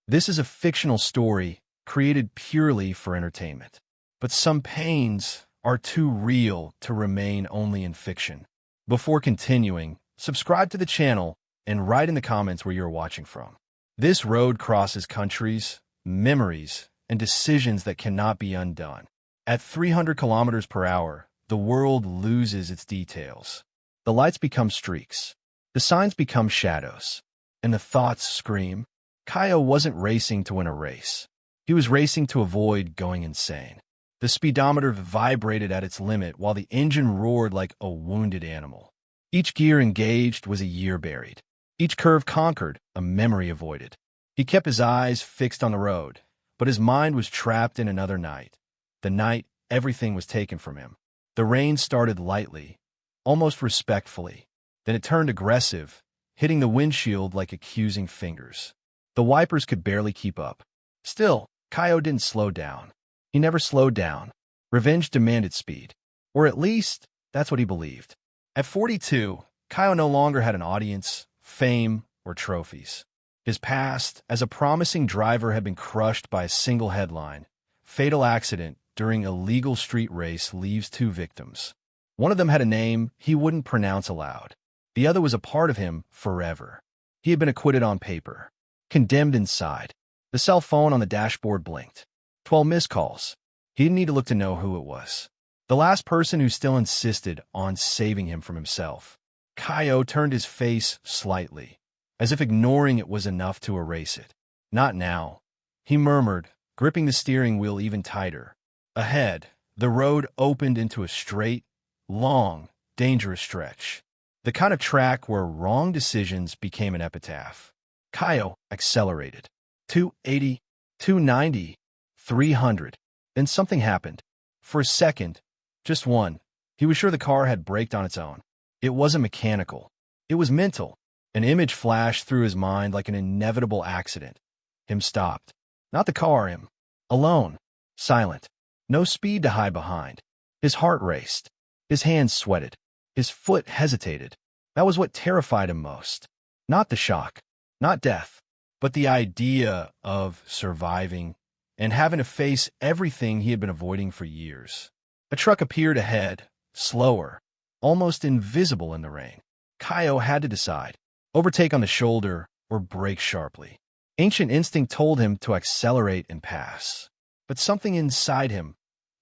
This is a fictional story created purely for entertainment. But some pains are too real to remain only in fiction. Before continuing, subscribe to the channel and write in the comments where you're watching from. This road crosses countries, memories, and decisions that cannot be undone. At 300 kilometers per hour, the world loses its details. The lights become streaks. The signs become shadows. And the thoughts scream. Kaio wasn't racing to win a race. He was racing to avoid going insane. The speedometer vibrated at its limit while the engine roared like a wounded animal. Each gear engaged was a year buried. Each curve conquered, a memory avoided. He kept his eyes fixed on the road, but his mind was trapped in another night. The night everything was taken from him. The rain started lightly, almost respectfully. Then it turned aggressive, hitting the windshield like accusing fingers. The wipers could barely keep up. Still, Kaio didn't slow down. He never slowed down. Revenge demanded speed. Or at least, that's what he believed. At 42, Kaio no longer had an audience, fame, or trophies. His past as a promising driver had been crushed by a single headline. Fatal accident during a legal street race leaves 2 victims. One of them had a name he wouldn't pronounce aloud. The other was a part of him forever. He had been acquitted on paper. Condemned inside. The cell phone on the dashboard blinked. 12 missed calls. He didn't need to look to know who it was. The last person who still insisted on saving him from himself. Kaio turned his face slightly, as if ignoring it was enough to erase it. Not now, he murmured, gripping the steering wheel even tighter. Ahead, the road opened into a straight, long, dangerous stretch. The kind of track where wrong decisions became an epitaph. Kaio accelerated. 280, 290, 300. Then something happened. For a second, just one, he was sure the car had braked on its own. It wasn't mechanical. It was mental. An image flashed through his mind like an inevitable accident. Him stopped. Not the car, him. Alone. Silent. No speed to hide behind. His heart raced. His hands sweated. His foot hesitated. That was what terrified him most. Not the shock. Not death. But the idea of surviving and having to face everything he had been avoiding for years. A truck appeared ahead, slower, almost invisible in the rain. Kaio had to decide, overtake on the shoulder or brake sharply. Ancient instinct told him to accelerate and pass. But something inside him,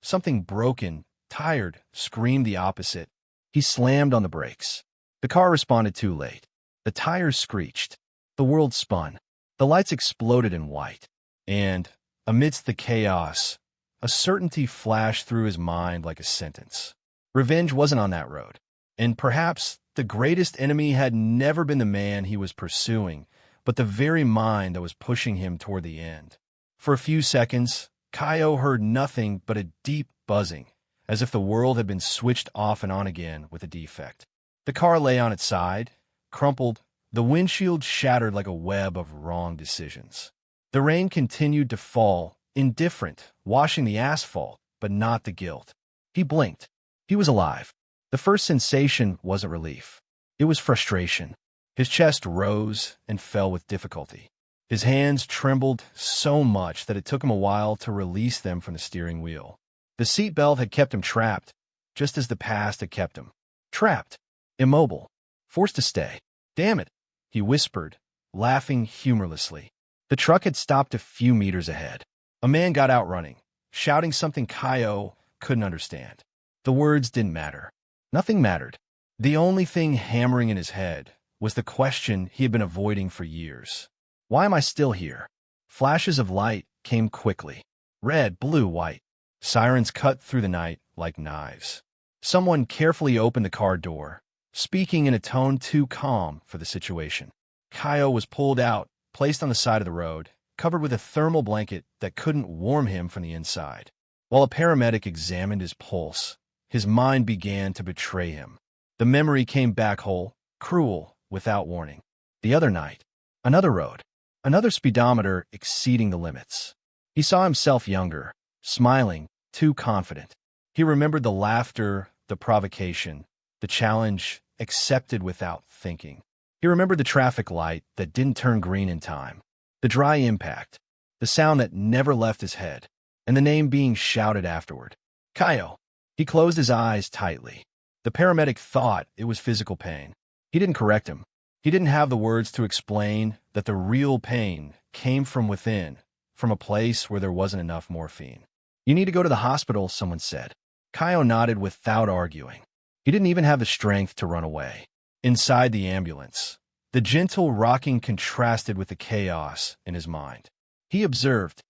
something broken, tired, screamed the opposite. He slammed on the brakes. The car responded too late. The tires screeched. The world spun. The lights exploded in white. And, amidst the chaos, a certainty flashed through his mind like a sentence. Revenge wasn't on that road. And perhaps the greatest enemy had never been the man he was pursuing, but the very mind that was pushing him toward the end. For a few seconds, Kaio heard nothing but a deep buzzing, as if the world had been switched off and on again with a defect. The car lay on its side, crumpled, the windshield shattered like a web of wrong decisions. The rain continued to fall, indifferent, washing the asphalt, but not the guilt. He blinked. He was alive. The first sensation wasn't relief. It was frustration. His chest rose and fell with difficulty. His hands trembled so much that it took him a while to release them from the steering wheel. The seatbelt had kept him trapped, just as the past had kept him. Trapped. Immobile. Forced to stay. Damn it, he whispered, laughing humorlessly. The truck had stopped a few meters ahead. A man got out running, shouting something Kaio couldn't understand. The words didn't matter. Nothing mattered. The only thing hammering in his head was the question he had been avoiding for years. Why am I still here? Flashes of light came quickly. Red, blue, white. Sirens cut through the night like knives. Someone carefully opened the car door, speaking in a tone too calm for the situation. Kaio was pulled out, placed on the side of the road, covered with a thermal blanket that couldn't warm him from the inside. While a paramedic examined his pulse, his mind began to betray him. The memory came back whole, cruel, without warning. The other night, another road, another speedometer exceeding the limits. He saw himself younger, smiling, too confident. He remembered the laughter, the provocation, the challenge accepted without thinking. He remembered the traffic light that didn't turn green in time, The dry impact, the sound that never left his head, and the name being shouted afterward. Kaio. He closed his eyes tightly. The paramedic thought it was physical pain. He didn't correct him. He didn't have the words to explain that the real pain came from within, from a place where there wasn't enough morphine. You need to go to the hospital, someone said. Kaio nodded without arguing. He didn't even have the strength to run away. Inside the ambulance, the gentle rocking contrasted with the chaos in his mind. He observed.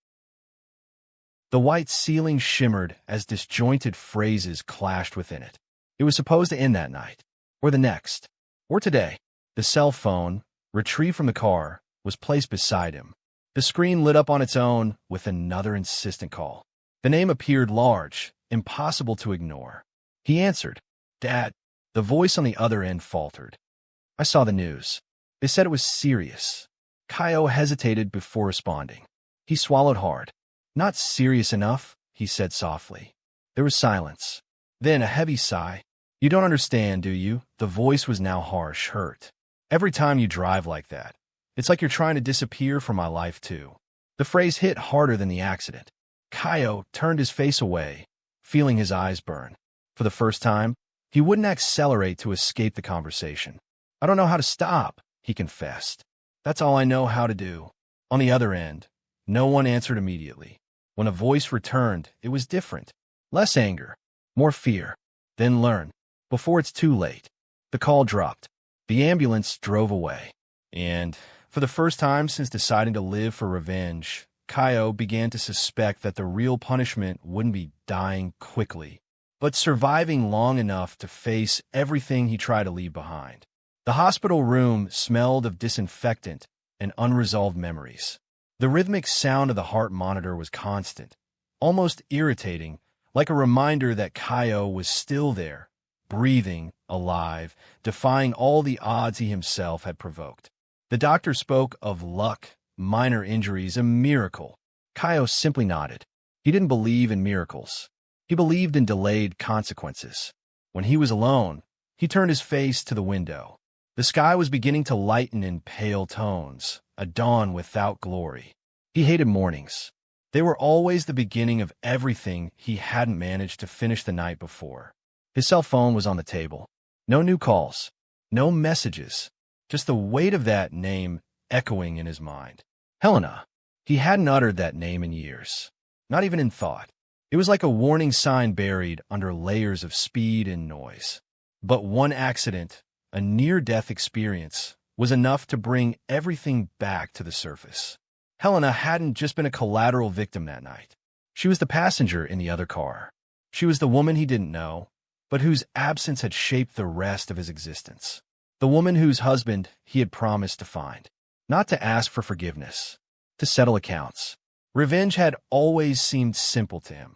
The white ceiling shimmered as disjointed phrases clashed within it. It was supposed to end that night, or the next, or today. The cell phone, retrieved from the car, was placed beside him. The screen lit up on its own with another insistent call. The name appeared large, impossible to ignore. He answered. Dad. The voice on the other end faltered. I saw the news. They said it was serious. Kaio hesitated before responding. He swallowed hard. Not serious enough, he said softly. There was silence. Then a heavy sigh. You don't understand, do you? The voice was now harsh, hurt. Every time you drive like that, it's like you're trying to disappear from my life too. The phrase hit harder than the accident. Kaio turned his face away, feeling his eyes burn. For the first time, he wouldn't accelerate to escape the conversation. I don't know how to stop, he confessed. That's all I know how to do. On the other end, no one answered immediately. When a voice returned, it was different. Less anger, more fear. Then learn, before it's too late. The call dropped. The ambulance drove away. And, for the first time since deciding to live for revenge, Kaio began to suspect that the real punishment wouldn't be dying quickly, but surviving long enough to face everything he tried to leave behind. The hospital room smelled of disinfectant and unresolved memories. The rhythmic sound of the heart monitor was constant, almost irritating, like a reminder that Kaio was still there, breathing, alive, defying all the odds he himself had provoked. The doctor spoke of luck, minor injuries, a miracle. Kaio simply nodded. He didn't believe in miracles. He believed in delayed consequences. When he was alone, he turned his face to the window. The sky was beginning to lighten in pale tones, a dawn without glory. He hated mornings. They were always the beginning of everything he hadn't managed to finish the night before. His cell phone was on the table. No new calls, no messages, just the weight of that name echoing in his mind. Helena. He hadn't uttered that name in years, not even in thought. It was like a warning sign buried under layers of speed and noise. But one accident, a near-death experience, was enough to bring everything back to the surface. Helena hadn't just been a collateral victim that night. She was the passenger in the other car. She was the woman he didn't know, but whose absence had shaped the rest of his existence. The woman whose husband he had promised to find. Not to ask for forgiveness, to settle accounts. Revenge had always seemed simple to him.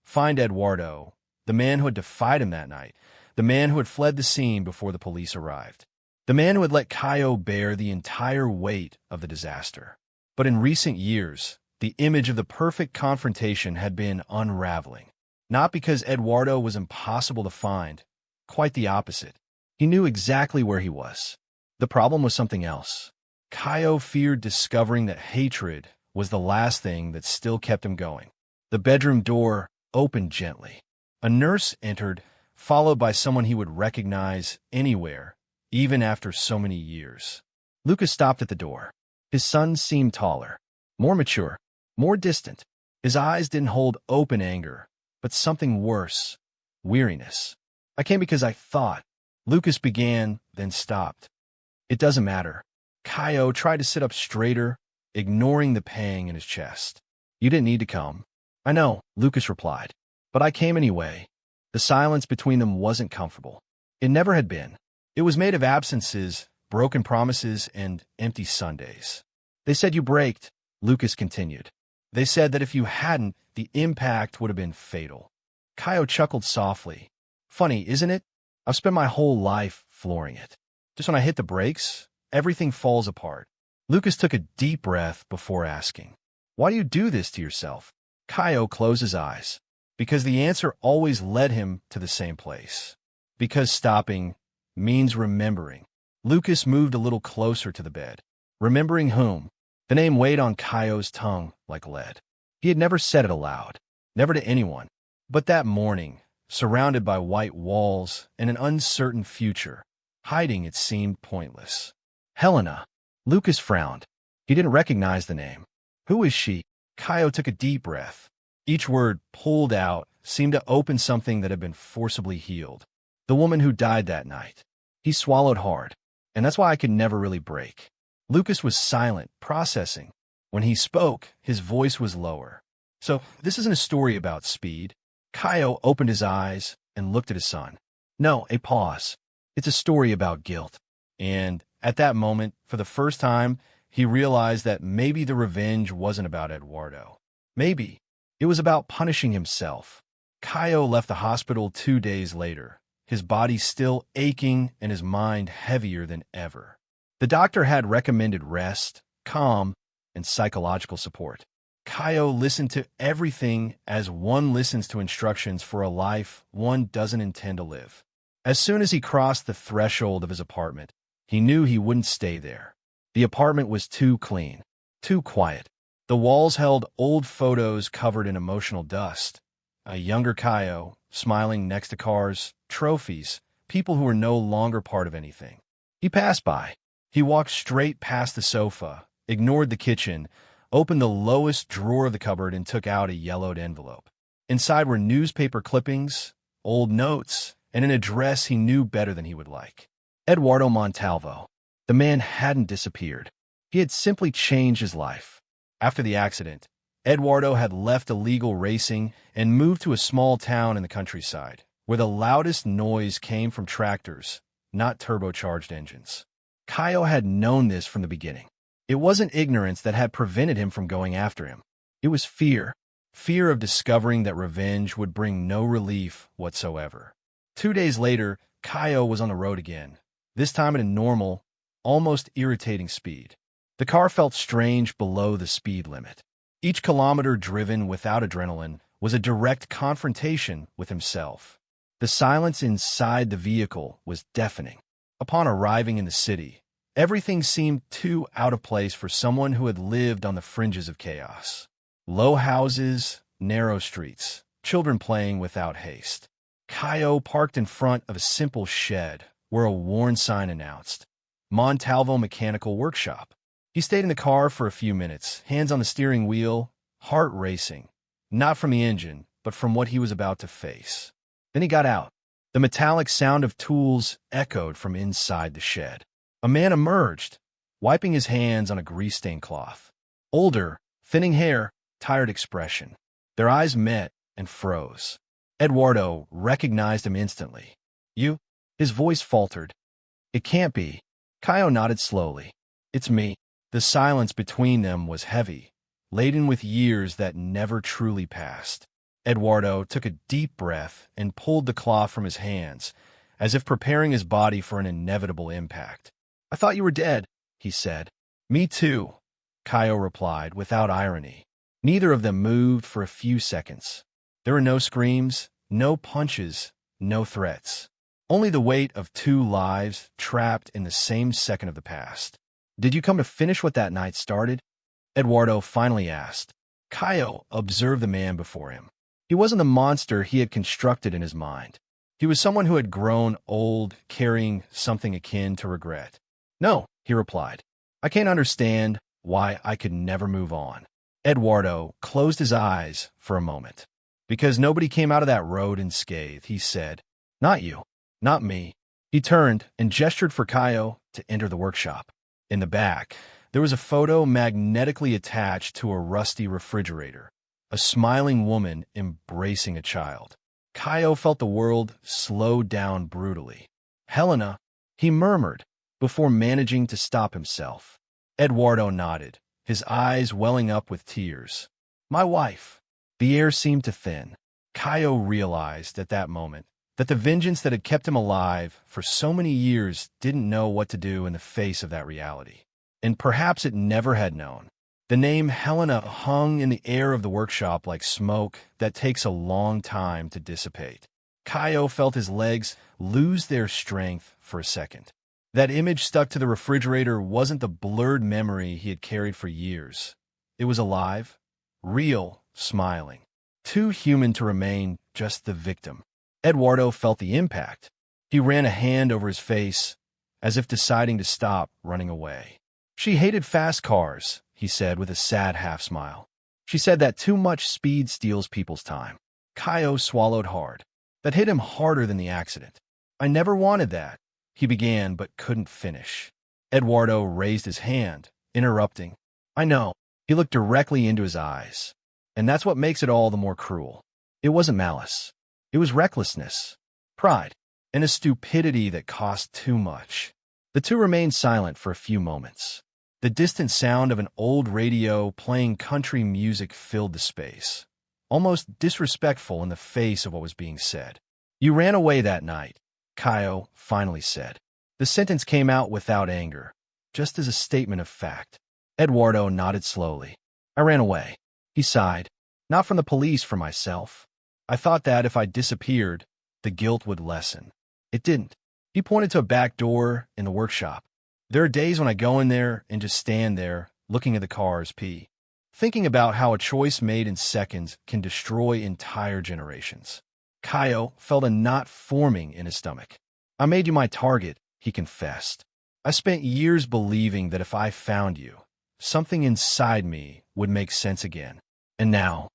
Find Eduardo, the man who had defied him that night, the man who had fled the scene before the police arrived, the man who had let Kaio bear the entire weight of the disaster. But in recent years, the image of the perfect confrontation had been unraveling. Not because Eduardo was impossible to find, quite the opposite. He knew exactly where he was. The problem was something else. Kaio feared discovering that hatred was the last thing that still kept him going. The bedroom door opened gently. A nurse entered, followed by someone he would recognize anywhere, even after so many years. Lucas stopped at the door. His son seemed taller, more mature, more distant. His eyes didn't hold open anger, but something worse, weariness. I came because I thought. Lucas began, then stopped. It doesn't matter. Kaio tried to sit up straighter, ignoring the pang in his chest. You didn't need to come. I know, Lucas replied. But I came anyway. The silence between them wasn't comfortable. It never had been. It was made of absences, broken promises, and empty Sundays. They said you braked, Lucas continued. They said that if you hadn't, the impact would have been fatal. Kaio chuckled softly. Funny, isn't it? I've spent my whole life flooring it. Just when I hit the brakes, everything falls apart. Lucas took a deep breath before asking, why do you do this to yourself? Kaio closed his eyes. Because the answer always led him to the same place. Because stopping means remembering. Lucas moved a little closer to the bed. Remembering whom? The name weighed on Kaio's tongue like lead. He had never said it aloud, never to anyone. But that morning, surrounded by white walls and an uncertain future, hiding it seemed pointless. Helena. Lucas frowned. He didn't recognize the name. Who is she? Kaio took a deep breath. Each word pulled out seemed to open something that had been forcibly healed. The woman who died that night. He swallowed hard, and that's why I could never really break. Lucas was silent, processing. When he spoke, his voice was lower. So, this isn't a story about speed. Kaio opened his eyes and looked at his son. No, a pause. It's a story about guilt. And at that moment, for the first time, he realized that maybe the revenge wasn't about Eduardo. Maybe it was about punishing himself. Kaio left the hospital 2 days later, his body still aching and his mind heavier than ever. The doctor had recommended rest, calm, and psychological support. Kaio listened to everything as one listens to instructions for a life one doesn't intend to live. As soon as he crossed the threshold of his apartment, he knew he wouldn't stay there. The apartment was too clean, too quiet. The walls held old photos covered in emotional dust. A younger Kaio, smiling next to cars, trophies, people who were no longer part of anything. He passed by. He walked straight past the sofa, ignored the kitchen, opened the lowest drawer of the cupboard and took out a yellowed envelope. Inside were newspaper clippings, old notes, and an address he knew better than he would like. Eduardo Montalvo. The man hadn't disappeared. He had simply changed his life. After the accident, Eduardo had left illegal racing and moved to a small town in the countryside, where the loudest noise came from tractors, not turbocharged engines. Kaio had known this from the beginning. It wasn't ignorance that had prevented him from going after him. It was fear. Fear of discovering that revenge would bring no relief whatsoever. 2 days later, Kaio was on the road again, this time at a normal, almost irritating speed. The car felt strange below the speed limit. Each kilometer driven without adrenaline was a direct confrontation with himself. The silence inside the vehicle was deafening. Upon arriving in the city, everything seemed too out of place for someone who had lived on the fringes of chaos. Low houses, narrow streets, children playing without haste. Kaio parked in front of a simple shed where a worn sign announced, Montalvo Mechanical Workshop. He stayed in the car for a few minutes, hands on the steering wheel, heart racing, not from the engine, but from what he was about to face. Then he got out. The metallic sound of tools echoed from inside the shed. A man emerged, wiping his hands on a grease-stained cloth. Older, thinning hair, tired expression. Their eyes met and froze. Eduardo recognized him instantly. You? His voice faltered. It can't be. Kaio nodded slowly. It's me. The silence between them was heavy, laden with years that never truly passed. Eduardo took a deep breath and pulled the cloth from his hands, as if preparing his body for an inevitable impact. I thought you were dead, he said. Me too, Kaio replied without irony. Neither of them moved for a few seconds. There were no screams, no punches, no threats. Only the weight of two lives trapped in the same second of the past. Did you come to finish what that night started? Eduardo finally asked. Kaio observed the man before him. He wasn't the monster he had constructed in his mind. He was someone who had grown old, carrying something akin to regret. No, he replied. I can't understand why I could never move on. Eduardo closed his eyes for a moment. Because nobody came out of that road unscathed, he said. Not you, not me. He turned and gestured for Kaio to enter the workshop. In the back, there was a photo magnetically attached to a rusty refrigerator. A smiling woman embracing a child. Kaio felt the world slow down brutally. Helena, he murmured, before managing to stop himself. Eduardo nodded, his eyes welling up with tears. My wife. The air seemed to thin. Kaio realized at that moment that the vengeance that had kept him alive for so many years didn't know what to do in the face of that reality. And perhaps it never had known. The name Helena hung in the air of the workshop like smoke that takes a long time to dissipate. Kaio felt his legs lose their strength for a second. That image stuck to the refrigerator wasn't the blurred memory he had carried for years. It was alive, real, smiling. Too human to remain just the victim. Eduardo felt the impact. He ran a hand over his face, as if deciding to stop running away. She hated fast cars, he said with a sad half-smile. She said that too much speed steals people's time. Caio swallowed hard. That hit him harder than the accident. I never wanted that, he began but couldn't finish. Eduardo raised his hand, interrupting. I know. He looked directly into his eyes. And that's what makes it all the more cruel. It wasn't malice. It was recklessness, pride, and a stupidity that cost too much. The two remained silent for a few moments. The distant sound of an old radio playing country music filled the space, almost disrespectful in the face of what was being said. You ran away that night, Caio finally said. The sentence came out without anger, just as a statement of fact. Eduardo nodded slowly. I ran away. He sighed. Not from the police, for myself. I thought that if I disappeared, the guilt would lessen. It didn't. He pointed to a back door in the workshop. There are days when I go in there and just stand there, looking at the cars pee, thinking about how a choice made in seconds can destroy entire generations. Caio felt a knot forming in his stomach. I made you my target, he confessed. I spent years believing that if I found you, something inside me would make sense again. And now?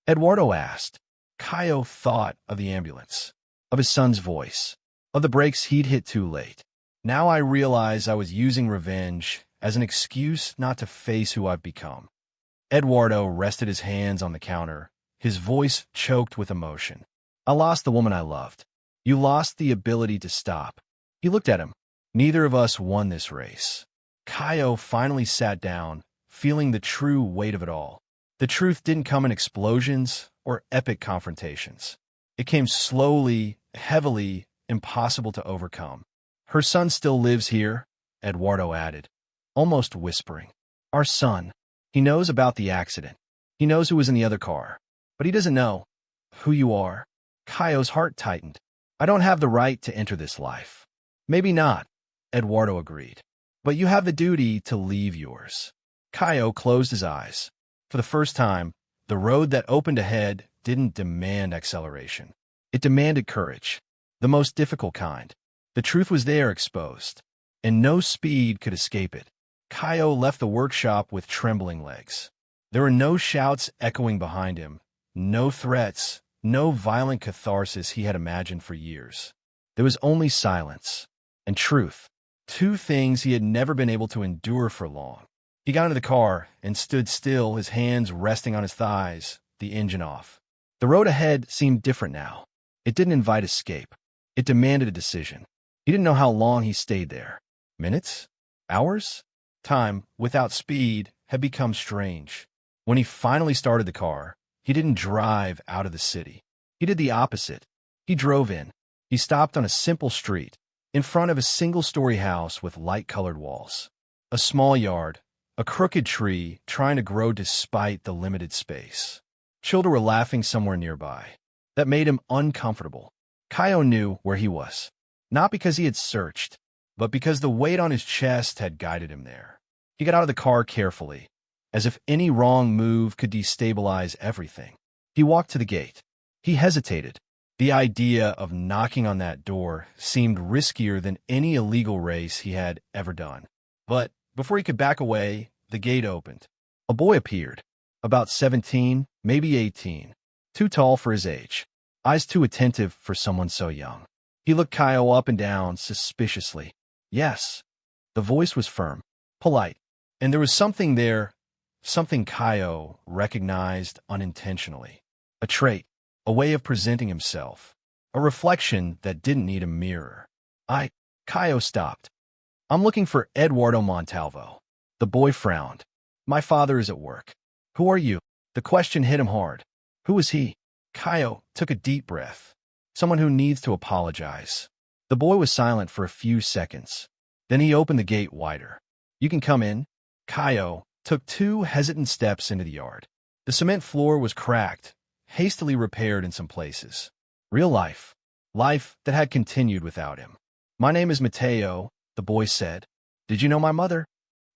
Eduardo asked. Caio thought of the ambulance, of his son's voice, of the brakes he'd hit too late. Now I realize I was using revenge as an excuse not to face who I've become. Eduardo rested his hands on the counter, his voice choked with emotion. I lost the woman I loved. You lost the ability to stop. He looked at him. Neither of us won this race. Caio finally sat down, feeling the true weight of it all. The truth didn't come in explosions or epic confrontations. It came slowly, heavily, impossible to overcome. Her son still lives here, Eduardo added, almost whispering. Our son. He knows about the accident. He knows who was in the other car. But he doesn't know who you are. Caio's heart tightened. I don't have the right to enter this life. Maybe not, Eduardo agreed. But you have the duty to leave yours. Caio closed his eyes. For the first time, the road that opened ahead didn't demand acceleration. It demanded courage, the most difficult kind. The truth was there exposed, and no speed could escape it. Caio left the workshop with trembling legs. There were no shouts echoing behind him, no threats, no violent catharsis he had imagined for years. There was only silence and truth, two things he had never been able to endure for long. He got into the car and stood still, his hands resting on his thighs, the engine off. The road ahead seemed different now. It didn't invite escape. It demanded a decision. He didn't know how long he stayed there. Minutes? Hours? Time, without speed, had become strange. When he finally started the car, he didn't drive out of the city. He did the opposite. He drove in. He stopped on a simple street, in front of a single-story house with light-colored walls. A small yard, a crooked tree trying to grow despite the limited space. Children were laughing somewhere nearby. That made him uncomfortable. Caio knew where he was, not because he had searched, but because the weight on his chest had guided him there. He got out of the car carefully, as if any wrong move could destabilize everything. He walked to the gate. He hesitated. The idea of knocking on that door seemed riskier than any illegal race he had ever done. But before he could back away, the gate opened. A boy appeared, about 17, maybe 18, too tall for his age, eyes too attentive for someone so young. He looked Caio up and down suspiciously. Yes. The voice was firm, polite, and there was something there, something Caio recognized unintentionally. A trait, a way of presenting himself, a reflection that didn't need a mirror. Caio stopped. I'm looking for Eduardo Montalvo. The boy frowned. My father is at work. Who are you? The question hit him hard. Who is he? Caio took a deep breath. Someone who needs to apologize. The boy was silent for a few seconds. Then he opened the gate wider. You can come in. Caio took 2 hesitant steps into the yard. The cement floor was cracked, hastily repaired in some places. Real life. Life that had continued without him. My name is Mateo, the boy said. Did you know my mother?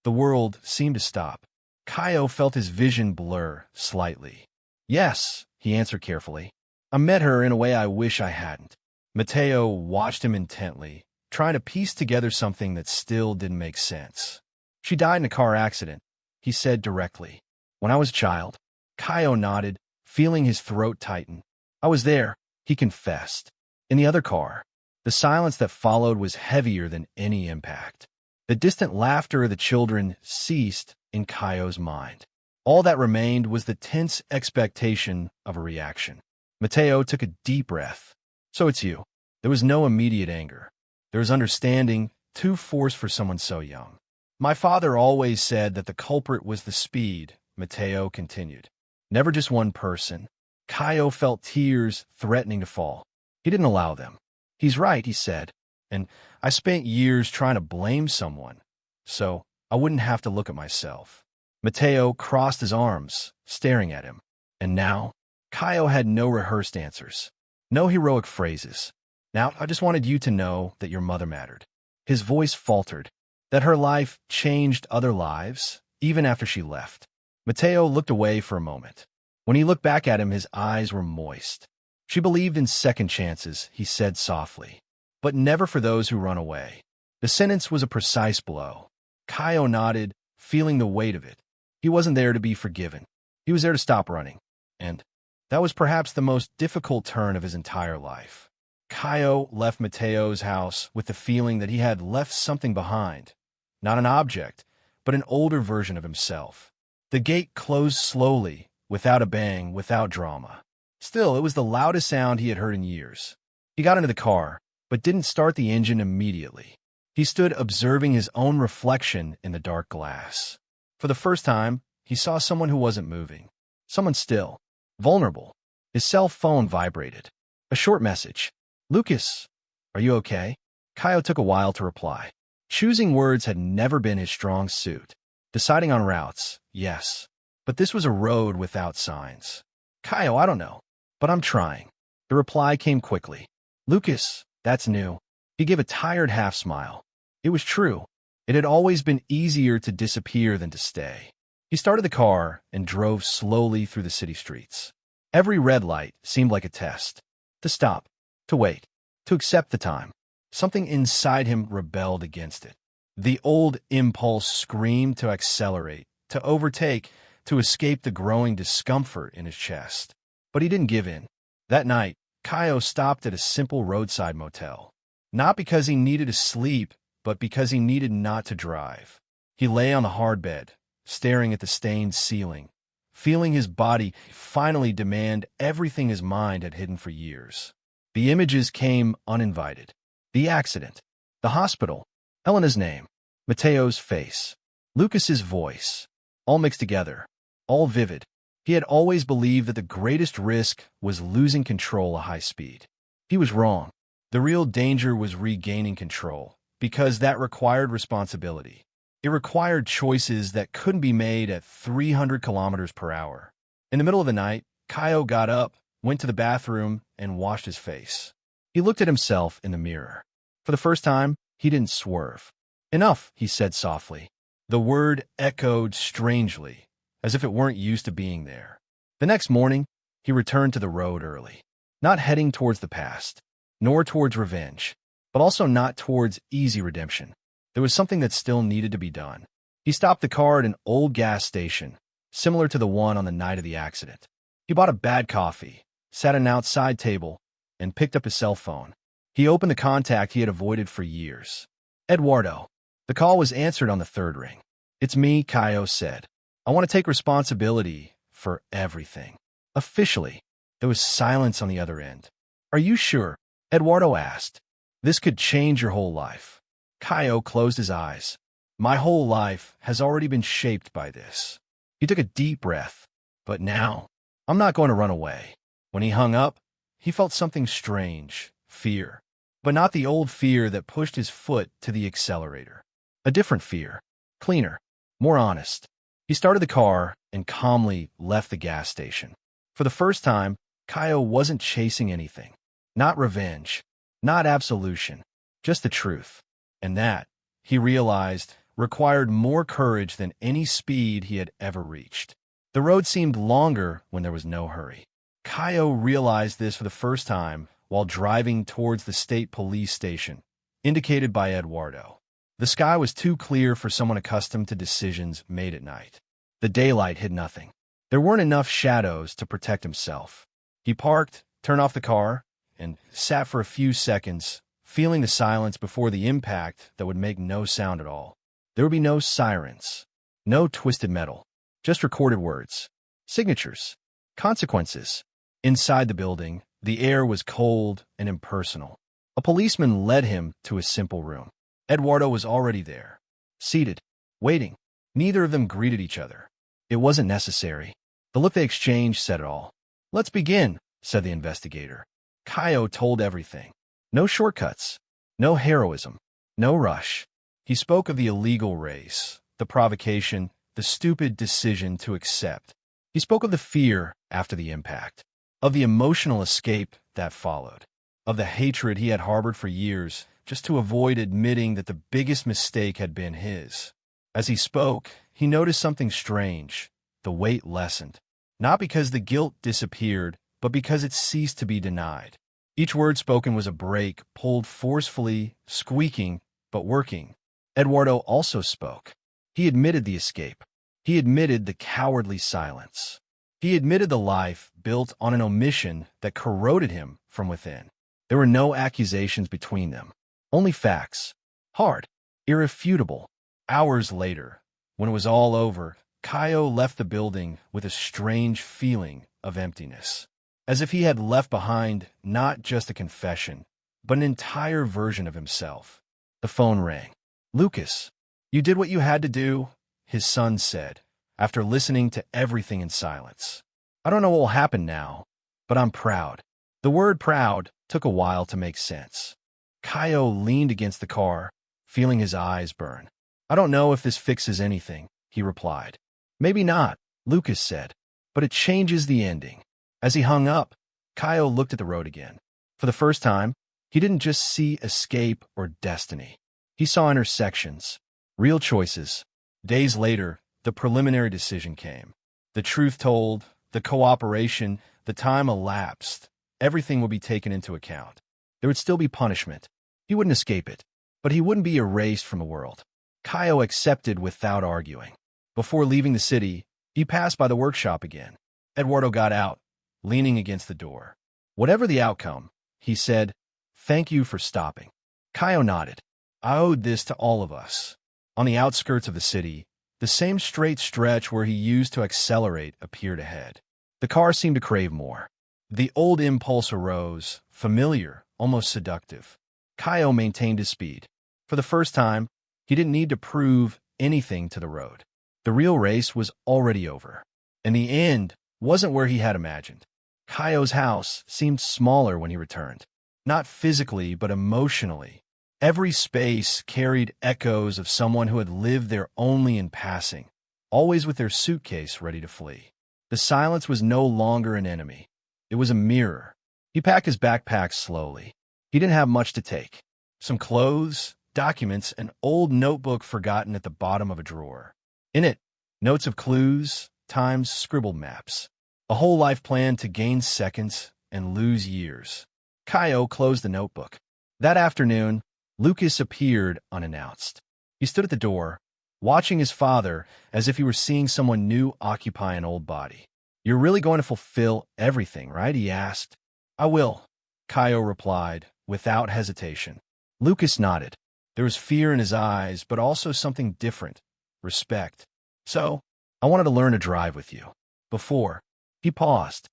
The world seemed to stop. Kaio felt his vision blur slightly. Yes, he answered carefully. I met her in a way I wish I hadn't. Mateo watched him intently, trying to piece together something that still didn't make sense. She died in a car accident, he said directly. When I was a child. Kaio nodded, feeling his throat tighten. I was there, he confessed. In the other car. The silence that followed was heavier than any impact. The distant laughter of the children ceased in Kaio's mind. All that remained was the tense expectation of a reaction. Mateo took a deep breath. So it's you. There was no immediate anger. There was understanding, too forced for someone so young. My father always said that the culprit was the speed, Mateo continued. Never just one person. Kaio felt tears threatening to fall. He didn't allow them. He's right, he said. And I spent years trying to blame someone, so I wouldn't have to look at myself. Mateo crossed his arms, staring at him. And now, Kaio had no rehearsed answers. No heroic phrases. Now, I just wanted you to know that your mother mattered. His voice faltered, that her life changed other lives, even after she left. Mateo looked away for a moment. When he looked back at him, his eyes were moist. She believed in second chances, he said softly, but never for those who run away. The sentence was a precise blow. Kaio nodded, feeling the weight of it. He wasn't there to be forgiven. He was there to stop running. And that was perhaps the most difficult turn of his entire life. Kaio left Mateo's house with the feeling that he had left something behind. Not an object, but an older version of himself. The gate closed slowly, without a bang, without drama. Still, it was the loudest sound he had heard in years. He got into the car, but didn't start the engine immediately. He stood observing his own reflection in the dark glass. For the first time, he saw someone who wasn't moving. Someone still, vulnerable. His cell phone vibrated. A short message. Lucas, are you okay? Kaio took a while to reply. Choosing words had never been his strong suit. Deciding on routes, yes. But this was a road without signs. Kaio, I don't know, but I'm trying. The reply came quickly. Lucas, that's new. He gave a tired half-smile. It was true. It had always been easier to disappear than to stay. He started the car and drove slowly through the city streets. Every red light seemed like a test. To stop, to wait, to accept the time. Something inside him rebelled against it. The old impulse screamed to accelerate, to overtake, to escape the growing discomfort in his chest. But he didn't give in. That night, Kaio stopped at a simple roadside motel. Not because he needed to sleep, but because he needed not to drive. He lay on the hard bed, staring at the stained ceiling, feeling his body finally demand everything his mind had hidden for years. The images came uninvited. The accident, the hospital, Elena's name, Mateo's face, Lucas's voice, all mixed together, all vivid. He had always believed that the greatest risk was losing control at high speed. He was wrong. The real danger was regaining control, because that required responsibility. It required choices that couldn't be made at 300 kilometers per hour. In the middle of the night, Kaio got up, went to the bathroom, and washed his face. He looked at himself in the mirror. For the first time, he didn't swerve. Enough, he said softly. The word echoed strangely, as if it weren't used to being there. The next morning, he returned to the road early, not heading towards the past, nor towards revenge, but also not towards easy redemption. There was something that still needed to be done. He stopped the car at an old gas station, similar to the one on the night of the accident. He bought a bad coffee, sat at an outside table, and picked up his cell phone. He opened the contact he had avoided for years. Eduardo. The call was answered on the third ring. It's me, Kaio said. I want to take responsibility for everything. Officially. There was silence on the other end. Are you sure? Eduardo asked. This could change your whole life. Kaio closed his eyes. My whole life has already been shaped by this. He took a deep breath. But now, I'm not going to run away. When he hung up, he felt something strange, fear. But not the old fear that pushed his foot to the accelerator. A different fear, cleaner, more honest. He started the car and calmly left the gas station. For the first time, Kaio wasn't chasing anything. Not revenge, not absolution, just the truth. And that he realized, required more courage than any speed he had ever reached. The road seemed longer when there was no hurry. Kaio realized this for the first time while driving towards the state police station, indicated by Eduardo. The sky was too clear for someone accustomed to decisions made at night. The daylight hid nothing. There weren't enough shadows to protect himself. He parked, turned off the car, and sat for a few seconds, feeling the silence before the impact that would make no sound at all. There would be no sirens, no twisted metal, just recorded words, signatures, consequences. Inside the building, the air was cold and impersonal. A policeman led him to a simple room. Eduardo was already there, seated, waiting. Neither of them greeted each other. It wasn't necessary. The look they exchanged said it all. "Let's begin," said the investigator. Kaio told everything. No shortcuts, no heroism, no rush. He spoke of the illegal race, the provocation, the stupid decision to accept. He spoke of the fear after the impact, of the emotional escape that followed, of the hatred he had harbored for years just to avoid admitting that the biggest mistake had been his. As he spoke, he noticed something strange. The weight lessened, not because the guilt disappeared, but because it ceased to be denied. Each word spoken was a brake, pulled forcefully, squeaking, but working. Eduardo also spoke. He admitted the escape. He admitted the cowardly silence. He admitted the life built on an omission that corroded him from within. There were no accusations between them, only facts. Hard, irrefutable. Hours later, when it was all over, Kaio left the building with a strange feeling of emptiness, as if he had left behind not just a confession, but an entire version of himself. The phone rang. "Lucas, you did what you had to do," his son said, after listening to everything in silence. "I don't know what will happen now, but I'm proud." The word proud took a while to make sense. Kaio leaned against the car, feeling his eyes burn. "I don't know if this fixes anything," he replied. "Maybe not," Lucas said, "but it changes the ending." As he hung up, Kaio looked at the road again. For the first time, he didn't just see escape or destiny. He saw intersections, real choices. Days later, the preliminary decision came. The truth told, the cooperation, the time elapsed. Everything would be taken into account. There would still be punishment. He wouldn't escape it, but he wouldn't be erased from the world. Kaio accepted without arguing. Before leaving the city, he passed by the workshop again. Eduardo got out, leaning against the door. "Whatever the outcome," he said, "thank you for stopping." Kaio nodded. "I owed this to all of us." On the outskirts of the city, the same straight stretch where he used to accelerate appeared ahead. The car seemed to crave more. The old impulse arose, familiar, almost seductive. Kaio maintained his speed. For the first time, he didn't need to prove anything to the road. The real race was already over, and the end wasn't where he had imagined. Kaio's house seemed smaller when he returned, not physically but emotionally. Every space carried echoes of someone who had lived there only in passing, always with their suitcase ready to flee. The silence was no longer an enemy. It was a mirror. He packed his backpack slowly. He didn't have much to take. Some clothes, documents, an old notebook forgotten at the bottom of a drawer. In it, notes of clues, times, scribbled maps. A whole life plan to gain seconds and lose years. Kaio closed the notebook. That afternoon, Lucas appeared unannounced. He stood at the door, watching his father as if he were seeing someone new occupy an old body. "You're really going to fulfill everything, right?" he asked. "I will," Kaio replied, without hesitation. Lucas nodded. There was fear in his eyes, but also something different. Respect. "So, I wanted to learn to drive with you. Before." He paused.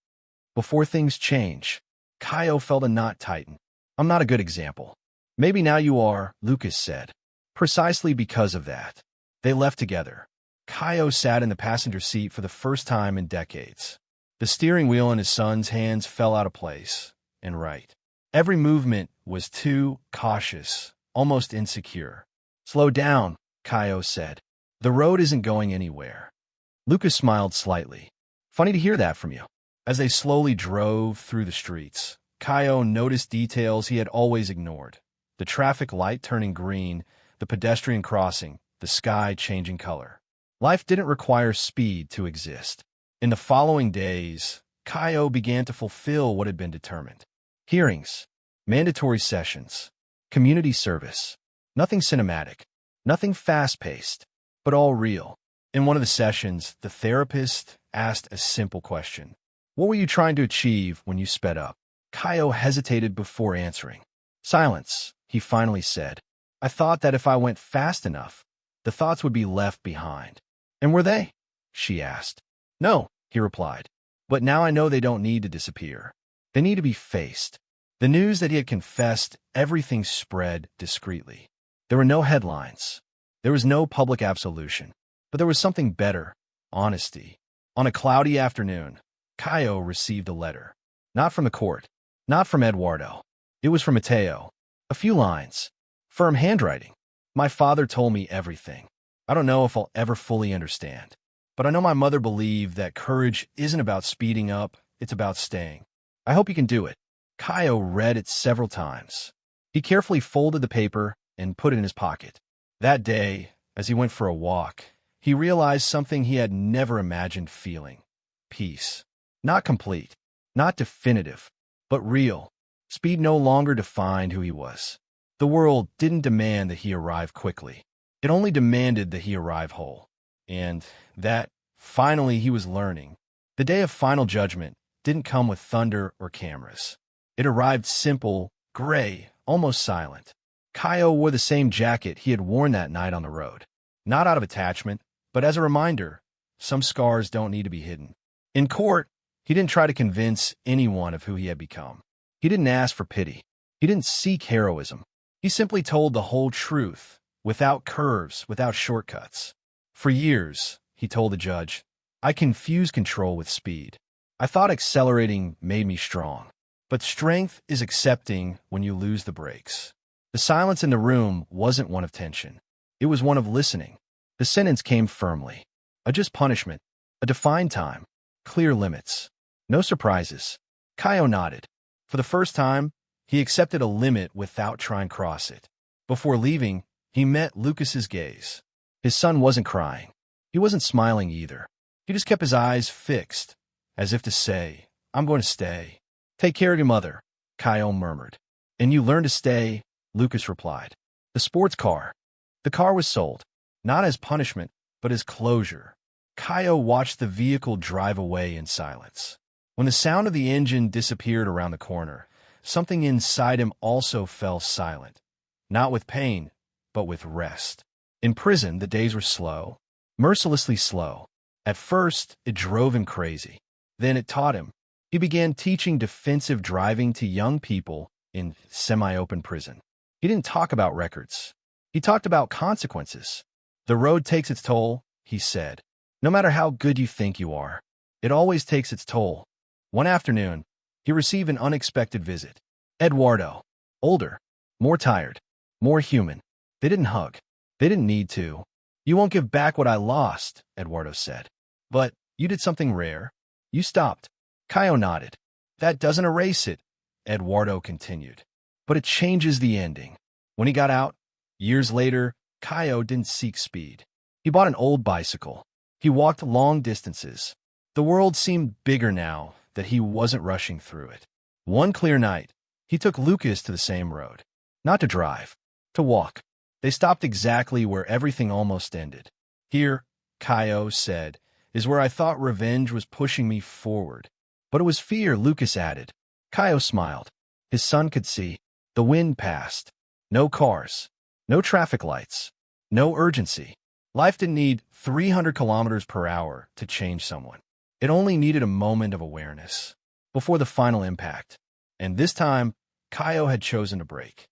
"Before things change." Kaio felt a knot tighten. "I'm not a good example." "Maybe now you are," Lucas said. "Precisely because of that." They left together. Kaio sat in the passenger seat for the first time in decades. The steering wheel in his son's hands fell out of place, and right. Every movement was too cautious, almost insecure. "Slow down," Kaio said. "The road isn't going anywhere." Lucas smiled slightly. "Funny to hear that from you." As they slowly drove through the streets, Kaio noticed details he had always ignored. The traffic light turning green, the pedestrian crossing, the sky changing color. Life didn't require speed to exist. In the following days, h.He began to fulfill what had been determined. Hearings, mandatory sessions, community service. Nothing cinematic, nothing fast-paced, but all real. In one of the sessions, the therapist asked a simple question. What were you trying to achieve when you sped up? h.He hesitated before answering. Silence, he finally said. I thought that if I went fast enough, the thoughts would be left behind. And were they? She asked. No, he replied. But now I know they don't need to disappear. They need to be faced. The news that he had confessed everything spread discreetly. There were no headlines. There was no public absolution. But there was something better, honesty. On a cloudy afternoon, h.He received a letter. Not from the court. Not from Eduardo. It was from Mateo. A few lines. Firm handwriting. My father told me everything. I don't know if I'll ever fully understand. But I know my mother believed that courage isn't about speeding up, it's about staying. I hope you can do it. h.He read it several times. He carefully folded the paper and put it in his pocket. That day, as he went for a walk, he realized something he had never imagined feeling. Peace. Not complete, not definitive, but real. Speed no longer defined who he was. The world didn't demand that he arrive quickly. It only demanded that he arrive whole. And that, finally, he was learning. The day of final judgment didn't come with thunder or cameras. It arrived simple, gray, almost silent. h.He wore the same jacket he had worn that night on the road. Not out of attachment, but as a reminder, some scars don't need to be hidden. In court, he didn't try to convince anyone of who he had become. He didn't ask for pity. He didn't seek heroism. He simply told the whole truth, without curves, without shortcuts. For years, he told the judge, I confused control with speed. I thought accelerating made me strong. But strength is accepting when you lose the brakes. The silence in the room wasn't one of tension. It was one of listening. The sentence came firmly. A just punishment, a defined time, clear limits. No surprises. h.He nodded. For the first time, he accepted a limit without trying to cross it. Before leaving, he met Lucas's gaze. His son wasn't crying. He wasn't smiling either. He just kept his eyes fixed, as if to say, I'm going to stay. Take care of your mother, h.He murmured. And you learn to stay, Lucas replied. The sports car. The car was sold, not as punishment, but as closure. h.He watched the vehicle drive away in silence. When the sound of the engine disappeared around the corner, something inside him also fell silent. Not with pain, but with rest. In prison, the days were slow, mercilessly slow. At first, it drove him crazy. Then it taught him. He began teaching defensive driving to young people in semi-open prison. He didn't talk about records. He talked about consequences. The road takes its toll, he said. No matter how good you think you are, it always takes its toll. One afternoon, he received an unexpected visit. Eduardo. Older. More tired. More human. They didn't hug. They didn't need to. You won't give back what I lost, Eduardo said. But you did something rare. You stopped. h.He nodded. That doesn't erase it, Eduardo continued. But it changes the ending. When he got out, years later, h.He didn't seek speed. He bought an old bicycle. He walked long distances. The world seemed bigger now that he wasn't rushing through it. One clear night, he took Lucas to the same road. Not to drive, to walk. They stopped exactly where everything almost ended. Here, h.He said, is where I thought revenge was pushing me forward. But it was fear, Lucas added. h.He smiled. His son could see. The wind passed. No cars. No traffic lights. No urgency. Life didn't need 300 kilometers per hour to change someone. It only needed a moment of awareness before the final impact. And this time, h.He had chosen to break.